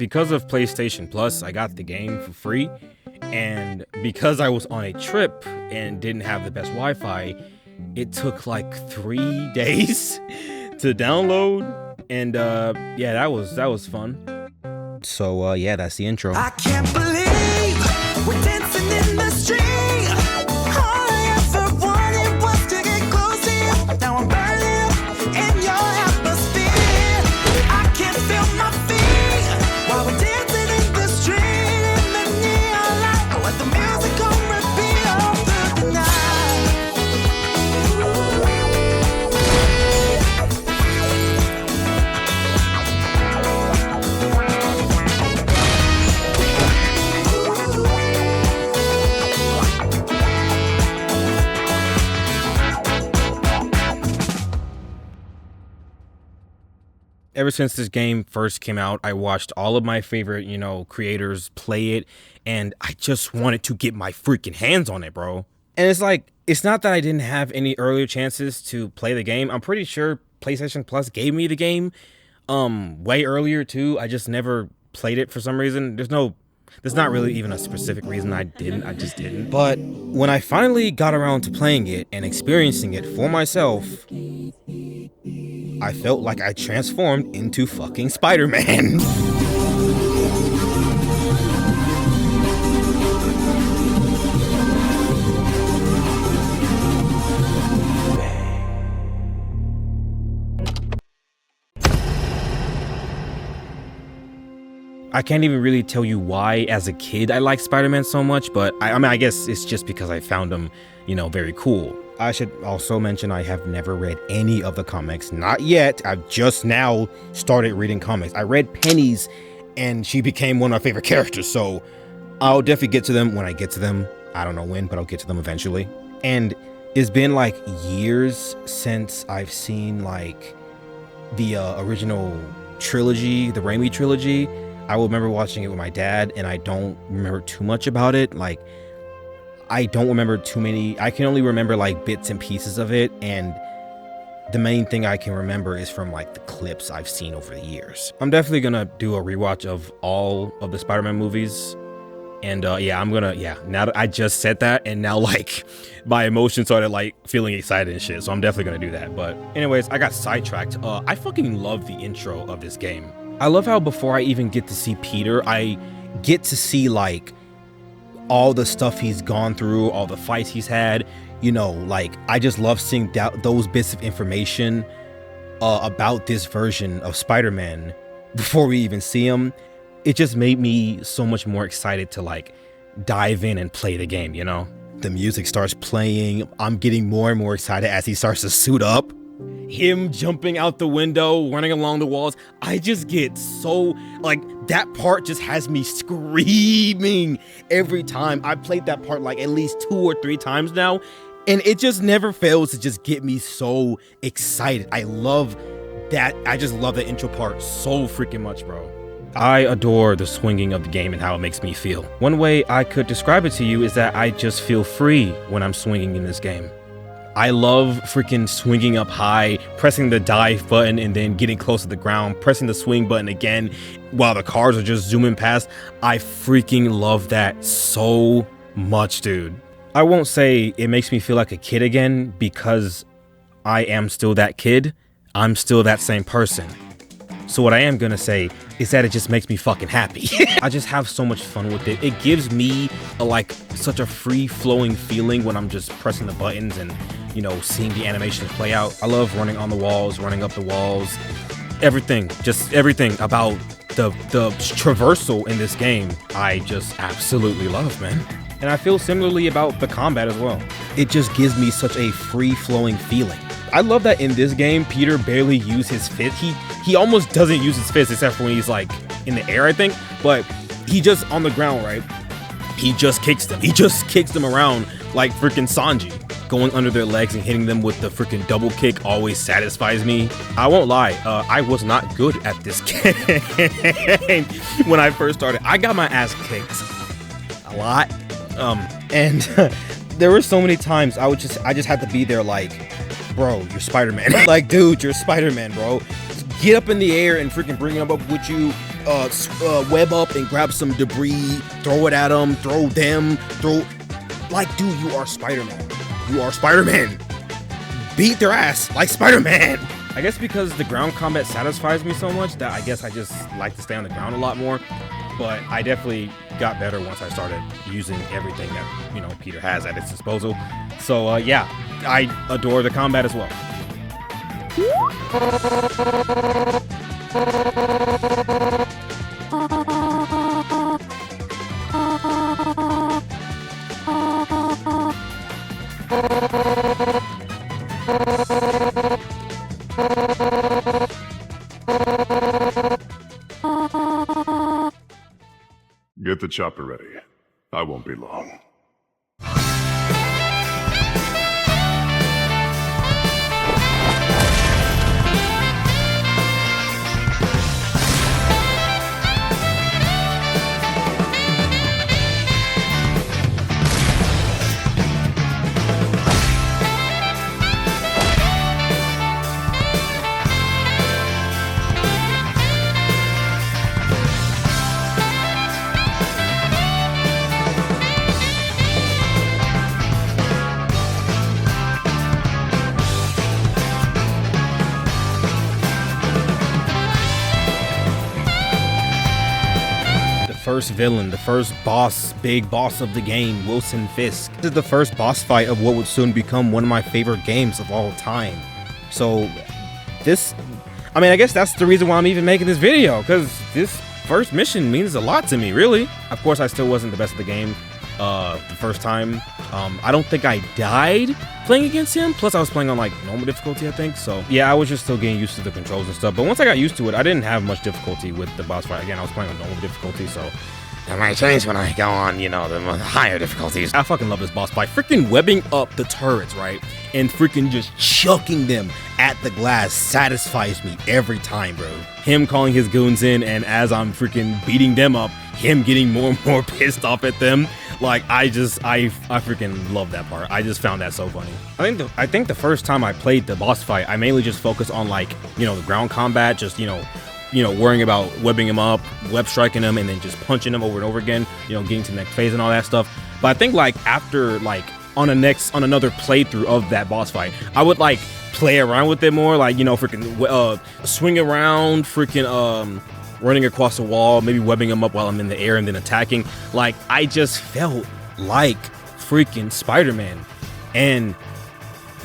Because of PlayStation Plus, I got the game for free. And because I was on a trip and didn't have the best Wi-Fi, it took like 3 days to download. And yeah, that was fun. So yeah, that's the intro. I can't believe we're dancing in the street. All I ever wanted was to get close to you. Now I'm burning up in your atmosphere. I can't feel my feet while we're dancing in the street. In the neon light, let the music go repeat all through the night. Ever since this game first came out, I watched all of my favorite, creators play it, and I just wanted to get my freaking hands on it, bro. And it's like, it's not that I didn't have any earlier chances to play the game. I'm pretty sure PlayStation Plus gave me the game way earlier too. I just never played it for some reason. There's not really even a specific reason I just didn't. But when I finally got around to playing it and experiencing it for myself, I felt like I transformed into fucking Spider-Man. I can't even really tell you why as a kid I liked Spider-Man so much, but I guess it's just because I found him, very cool. I should also mention I have never read any of the comics. Not yet. I've just now started reading comics. I read Penny's and she became one of my favorite characters, so I'll definitely get to them when I get to them. I don't know when, but I'll get to them eventually. And it's been like years since I've seen like the original trilogy, the Raimi trilogy. I will remember watching it with my dad, and I don't remember too much about it. Like, I don't remember too many. I can only remember like bits and pieces of it, and the main thing I can remember is from like the clips I've seen over the years. I'm definitely gonna do a rewatch of all of the Spider-Man movies, and now that I just said that, and now like my emotions started like feeling excited and shit, so I'm definitely gonna do that. But anyways, I got sidetracked. I fucking love the intro of this game. I love how before I even get to see Peter, I get to see like all the stuff he's gone through, all the fights he's had, like I just love seeing those bits of information about this version of Spider-Man before we even see him. It just made me so much more excited to like dive in and play the game, The music starts playing. I'm getting more and more excited as he starts to suit up. Him jumping out the window, running along the walls. I just get so, like, that part just has me screaming every time. I played that part like at least 2 or 3 times now, and it just never fails to just get me so excited. I love that. I just love the intro part so freaking much, bro. I adore the swinging of the game and how it makes me feel. One way I could describe it to you is that I just feel free when I'm swinging in this game. I love freaking swinging up high, pressing the dive button and then getting close to the ground, pressing the swing button again while the cars are just zooming past. I freaking love that so much, dude. I won't say it makes me feel like a kid again because I am still that kid. I'm still that same person. So what I am gonna say is that it just makes me fucking happy. I just have so much fun with it. It gives me such a free-flowing feeling when I'm just pressing the buttons and, seeing the animations play out. I love running on the walls, running up the walls, everything about the traversal in this game. I just absolutely love, man. And I feel similarly about the combat as well. It just gives me such a free-flowing feeling. I love that in this game, Peter barely uses his fist. He almost doesn't use his fist except for when he's like in the air, I think. But he just on the ground, right? He just kicks them. He just kicks them around like freaking Sanji. Going under their legs and hitting them with the freaking double kick always satisfies me. I won't lie, I was not good at this game when I first started. I got my ass kicked a lot. And there were so many times I just had to be there like, bro, you're Spider-Man. Like, dude, you're Spider-Man, bro. Get up in the air and freaking bring him up with you. web up and grab some debris, throw it at them, like, dude, you are Spider-Man. You are Spider-Man. Beat their ass like Spider-Man. I guess because the ground combat satisfies me so much that I guess I just like to stay on the ground a lot more. But I definitely got better once I started using everything that, you know, Peter has at his disposal. So, yeah, I adore the combat as well. Get the chopper ready. I won't be long. First villain, the first boss, big boss of the game, Wilson Fisk. This is the first boss fight of what would soon become one of my favorite games of all time. So this, I mean, I guess that's the reason why I'm even making this video, because this first mission means a lot to me, really. Of course, I still wasn't the best of the game the first time. I don't think I died playing against him. Plus, I was playing on like normal difficulty, I think. So yeah, I was just still getting used to the controls and stuff. But once I got used to it, I didn't have much difficulty with the boss fight. Again, I was playing on normal difficulty, so that might change when I go on, you know, the higher difficulties. I fucking love this boss fight. Freaking webbing up the turrets, right? And freaking just chucking them at the glass satisfies me every time, bro. Him calling his goons in, and as I'm freaking beating them up, him getting more and more pissed off at them. Like, I freaking love that part. I just found that so funny. I think the first time I played the boss fight, I mainly just focused on, like, you know, the ground combat, just, you know, worrying about webbing him up, web striking him, and then just punching him over and over again, you know, getting to the next phase and all that stuff. But I think, like, after, like, on another playthrough of that boss fight, I would, like, play around with it more, like, you know, freaking swing around, freaking running across the wall, maybe webbing him up while I'm in the air and then attacking. Like, I just felt like freaking Spider-Man, and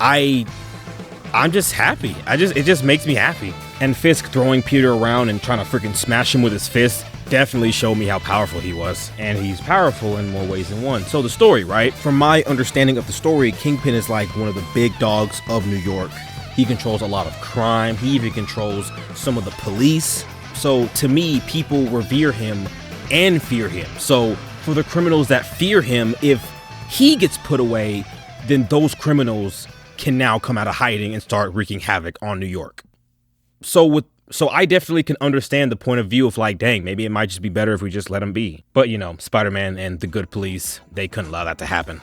I'm just happy. It just makes me happy. And Fisk throwing Peter around and trying to freaking smash him with his fist definitely showed me how powerful he was. And he's powerful in more ways than one. So the story, right? From my understanding of the story, Kingpin is like one of the big dogs of New York. He controls a lot of crime. He even controls some of the police. So to me, people revere him and fear him. So for the criminals that fear him, if he gets put away, then those criminals can now come out of hiding and start wreaking havoc on New York. So I definitely can understand the point of view of like, dang, maybe it might just be better if we just let him be. But, you know, Spider-Man and the good police, they couldn't allow that to happen.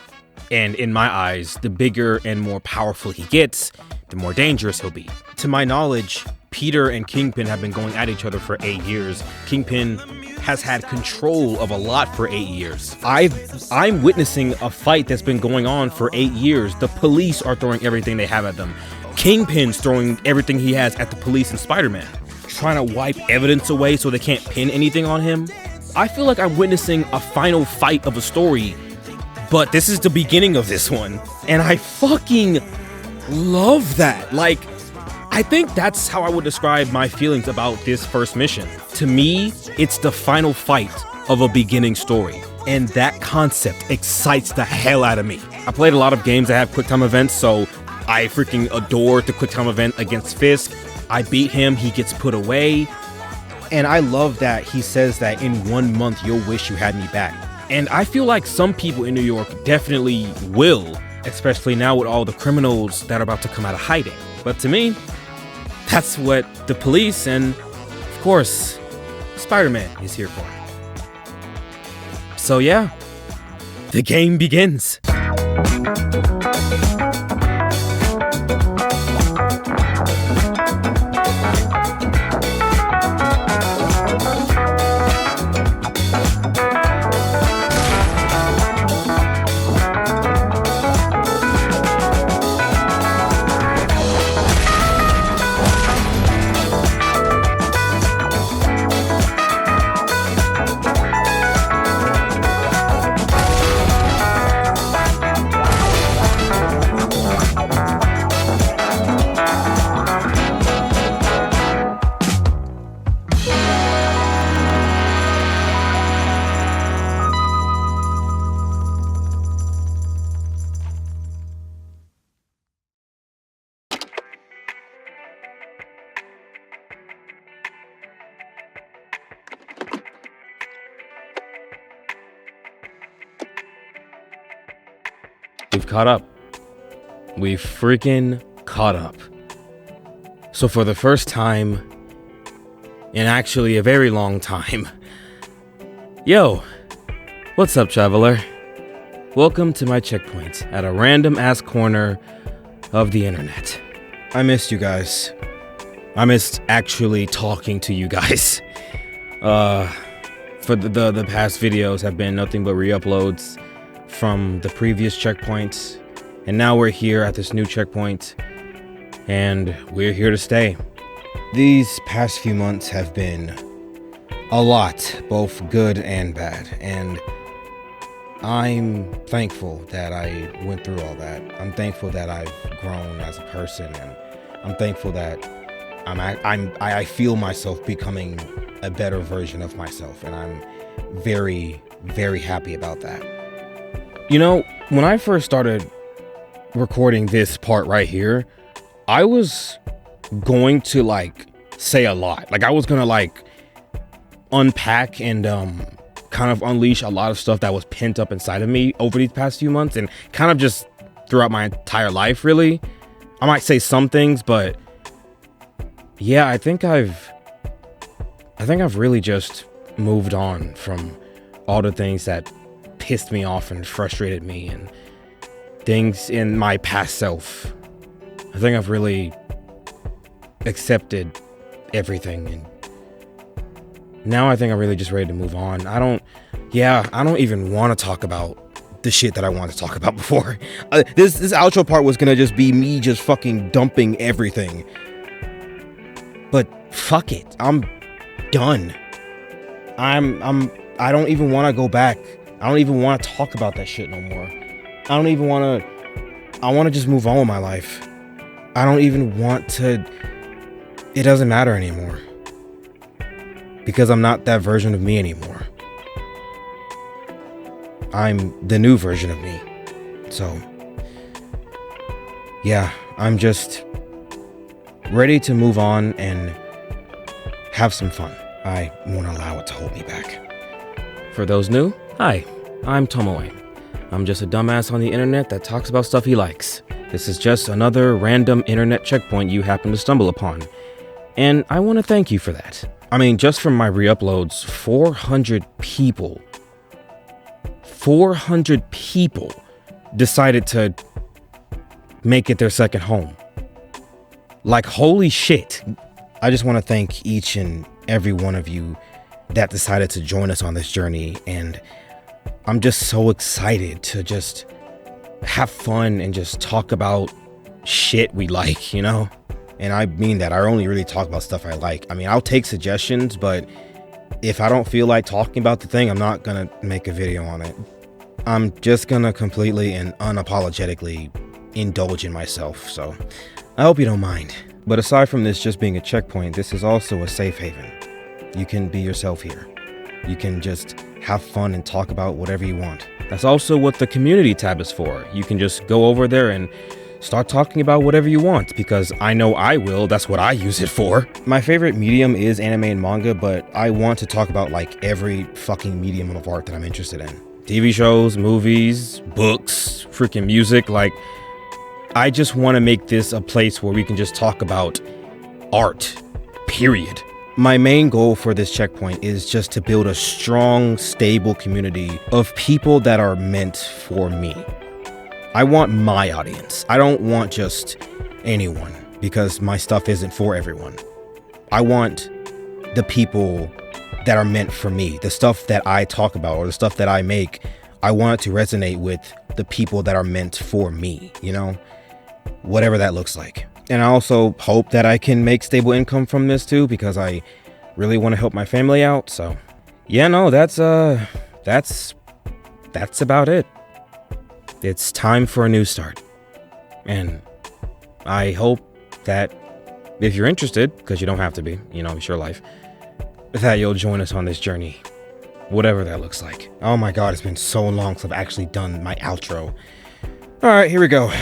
And in my eyes, the bigger and more powerful he gets, the more dangerous he'll be. To my knowledge, Peter and Kingpin have been going at each other for 8 years. Kingpin has had control of a lot for 8 years. I'm witnessing a fight that's been going on for 8 years. The police are throwing everything they have at them. Kingpin's throwing everything he has at the police and Spider-Man, trying to wipe evidence away so they can't pin anything on him. I feel like I'm witnessing a final fight of a story, but this is the beginning of this one. And I fucking love that. Like, I think that's how I would describe my feelings about this first mission. To me, it's the final fight of a beginning story. And that concept excites the hell out of me. I played a lot of games that have quick time events, so I freaking adored the quick time event against Fisk. I beat him, he gets put away. And I love that he says that in 1 month, you'll wish you had me back. And I feel like some people in New York definitely will, especially now with all the criminals that are about to come out of hiding. But to me, that's what the police and, of course, Spider-Man is here for. So yeah, the game begins. we've caught up. We freaking caught up. So for the first time in actually a very long time, yo, what's up, traveler? Welcome to my checkpoint at a random ass corner of the internet. I missed you guys. I missed actually talking to you guys. For the past videos have been nothing but re-uploads from the previous checkpoints, and now we're here at this new checkpoint, and we're here to stay. These past few months have been a lot, both good and bad, and I'm thankful that I went through all that. I'm thankful that I've grown as a person, and I'm thankful that I feel myself becoming a better version of myself, and I'm very, very happy about that. You know, when I first started recording this part right here, I was going to like say a lot. Like I was gonna like unpack and kind of unleash a lot of stuff that was pent up inside of me over these past few months, and kind of just throughout my entire life, really. I might say some things, but yeah, I think I've really just moved on from all the things that pissed me off and frustrated me and things in my past self. I think I've really accepted everything, and now I think I'm really just ready to move on. I don't even want to talk about the shit that I wanted to talk about before. This outro part was gonna just be me just fucking dumping everything. But fuck it, I'm done. I don't even want to go back. I don't even want to talk about that shit no more. I want to just move on with my life. I don't even want to, it doesn't matter anymore. Because I'm not that version of me anymore. I'm the new version of me. So, yeah, I'm just ready to move on and have some fun. I won't allow it to hold me back. For those new, hi, I'm Tomoe. I'm just a dumbass on the internet that talks about stuff he likes. This is just another random internet checkpoint you happen to stumble upon. And I want to thank you for that. I mean, just from my re-uploads, 400 people decided to make it their second home. Like, holy shit. I just want to thank each and every one of you that decided to join us on this journey, and I'm just so excited to just have fun and just talk about shit we like, you know? And I mean that. I only really talk about stuff I like. I mean, I'll take suggestions, but if I don't feel like talking about the thing, I'm not gonna make a video on it. I'm just gonna completely and unapologetically indulge in myself, so I hope you don't mind. But aside from this just being a checkpoint, this is also a safe haven. You can be yourself here. You can just have fun and talk about whatever you want. That's also what the community tab is for. You can just go over there and start talking about whatever you want, because I know I will. That's what I use it for. My favorite medium is anime and manga, but I want to talk about like every fucking medium of art that I'm interested in. TV shows, movies, books, freaking music. Like, I just want to make this a place where we can just talk about art, period. My main goal for this checkpoint is just to build a strong, stable community of people that are meant for me. I want my audience. I don't want just anyone, because my stuff isn't for everyone. I want the people that are meant for me. The stuff that I talk about or the stuff that I make, I want it to resonate with the people that are meant for me, you know? Whatever that looks like. And I also hope that I can make stable income from this too, because I really want to help my family out. So yeah, no, that's about it. It's time for a new start. And I hope that if you're interested, because you don't have to be, you know, it's your life, that you'll join us on this journey, whatever that looks like. Oh my God, it's been so long since I've actually done my outro. All right, here we go.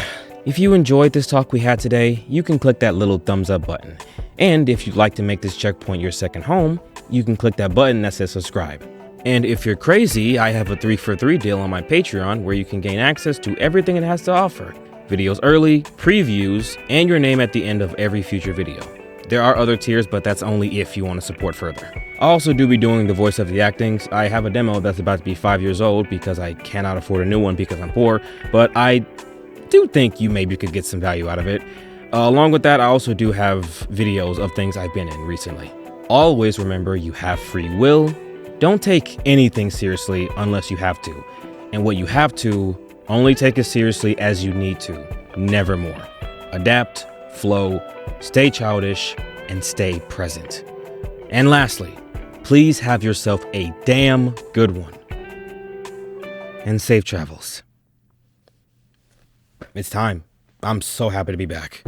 If you enjoyed this talk we had today, you can click that little thumbs up button. And if you'd like to make this checkpoint your second home, you can click that button that says subscribe. And if you're crazy, I have a 3-for-3 deal on my Patreon where you can gain access to everything it has to offer. Videos early, previews, and your name at the end of every future video. There are other tiers, but that's only if you want to support further. I also do be doing the voice of the actings. I have a demo that's about to be 5 years old because I cannot afford a new one because I'm poor, but I do think you maybe could get some value out of it. Along with that, I also do have videos of things I've been in recently. Always remember you have free will. Don't take anything seriously unless you have to. And what you have to, only take as seriously as you need to, never more. Adapt, flow, stay childish, and stay present. And lastly, please have yourself a damn good one. And safe travels. It's time. I'm so happy to be back.